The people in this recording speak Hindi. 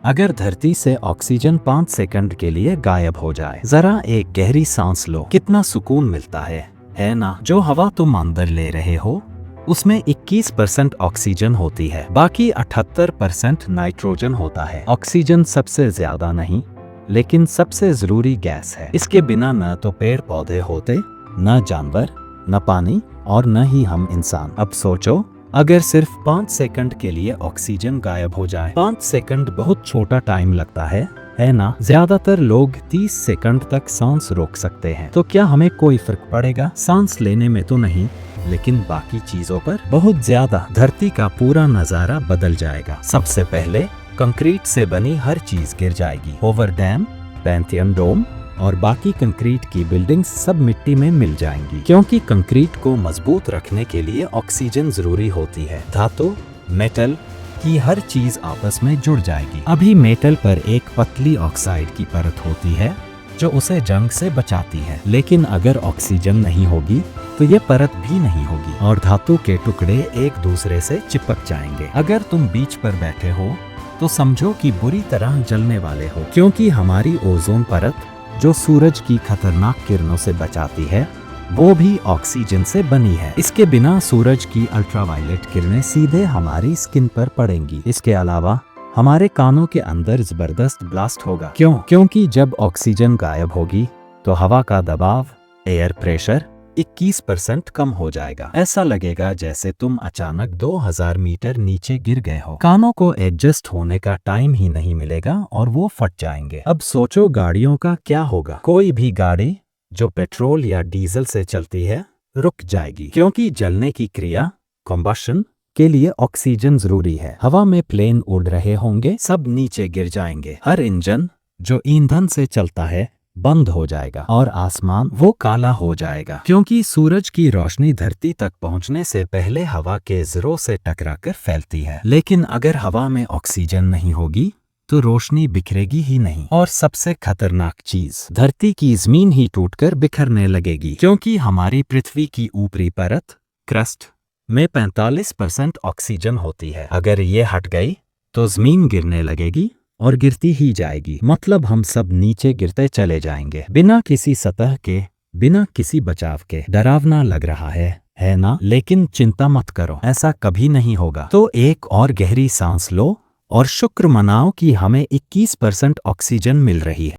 अगर धरती से ऑक्सीजन 5 सेकंड के लिए गायब हो जाए, जरा एक गहरी सांस लो, कितना सुकून मिलता है ना। जो हवा तुम अंदर ले रहे हो उसमें 21% ऑक्सीजन होती है, बाकी 78% नाइट्रोजन होता है। ऑक्सीजन सबसे ज्यादा नहीं, लेकिन सबसे जरूरी गैस है। इसके बिना न तो पेड़ पौधे होते, न जानवर, न पानी और न ही हम इंसान। अब सोचो, अगर सिर्फ 5 सेकंड के लिए ऑक्सीजन गायब हो जाए। 5 सेकंड बहुत छोटा टाइम लगता है ना। ज्यादातर लोग 30 सेकंड तक सांस रोक सकते हैं। तो क्या हमें कोई फर्क पड़ेगा? सांस लेने में तो नहीं, लेकिन बाकी चीजों पर बहुत ज्यादा। धरती का पूरा नजारा बदल जाएगा। सबसे पहले कंक्रीट से बनी हर चीज गिर जाएगी। ओवर डैम, पैंथियन डोम और बाकी कंक्रीट की बिल्डिंग्स सब मिट्टी में मिल जाएंगी, क्योंकि कंक्रीट को मजबूत रखने के लिए ऑक्सीजन जरूरी होती है। धातु, मेटल की हर चीज आपस में जुड़ जाएगी। अभी मेटल पर एक पतली ऑक्साइड की परत होती है जो उसे जंग से बचाती है, लेकिन अगर ऑक्सीजन नहीं होगी तो ये परत भी नहीं होगी और धातु के टुकड़े एक दूसरे से चिपक जाएंगे। अगर तुम बीच पर बैठे हो तो समझो कि बुरी तरह जलने वाले हो, क्योंकि हमारी ओजोन परत, जो सूरज की खतरनाक किरणों से बचाती है, वो भी ऑक्सीजन से बनी है। इसके बिना सूरज की अल्ट्रावायलेट किरणें सीधे हमारी स्किन पर पड़ेंगी। इसके अलावा हमारे कानों के अंदर जबरदस्त ब्लास्ट होगा। क्योंकि जब ऑक्सीजन गायब होगी तो हवा का दबाव, एयर प्रेशर 21% कम हो जाएगा। ऐसा लगेगा जैसे तुम अचानक 2000 मीटर नीचे गिर गए हो। कानों को एडजस्ट होने का टाइम ही नहीं मिलेगा और वो फट जाएंगे। अब सोचो गाड़ियों का क्या होगा। कोई भी गाड़ी जो पेट्रोल या डीजल से चलती है रुक जाएगी, क्योंकि जलने की क्रिया, कंबशन के लिए ऑक्सीजन जरूरी है। हवा में प्लेन उड़ रहे होंगे, सब नीचे गिर जाएंगे। हर इंजन जो ईंधन से चलता है बंद हो जाएगा और आसमान वो काला हो जाएगा, क्योंकि सूरज की रोशनी धरती तक पहुंचने से पहले हवा के ज़रों से टकराकर फैलती है। लेकिन अगर हवा में ऑक्सीजन नहीं होगी तो रोशनी बिखरेगी ही नहीं। और सबसे खतरनाक चीज, धरती की जमीन ही टूटकर बिखरने लगेगी, क्योंकि हमारी पृथ्वी की ऊपरी परत, क्रस्ट में 45% ऑक्सीजन होती है। अगर ये हट गई तो जमीन गिरने लगेगी और गिरती ही जाएगी। मतलब हम सब नीचे गिरते चले जाएंगे, बिना किसी सतह के, बिना किसी बचाव के। डरावना लग रहा है ना? लेकिन चिंता मत करो, ऐसा कभी नहीं होगा। तो एक और गहरी सांस लो और शुक्र मनाओ कि हमें 21% ऑक्सीजन मिल रही है।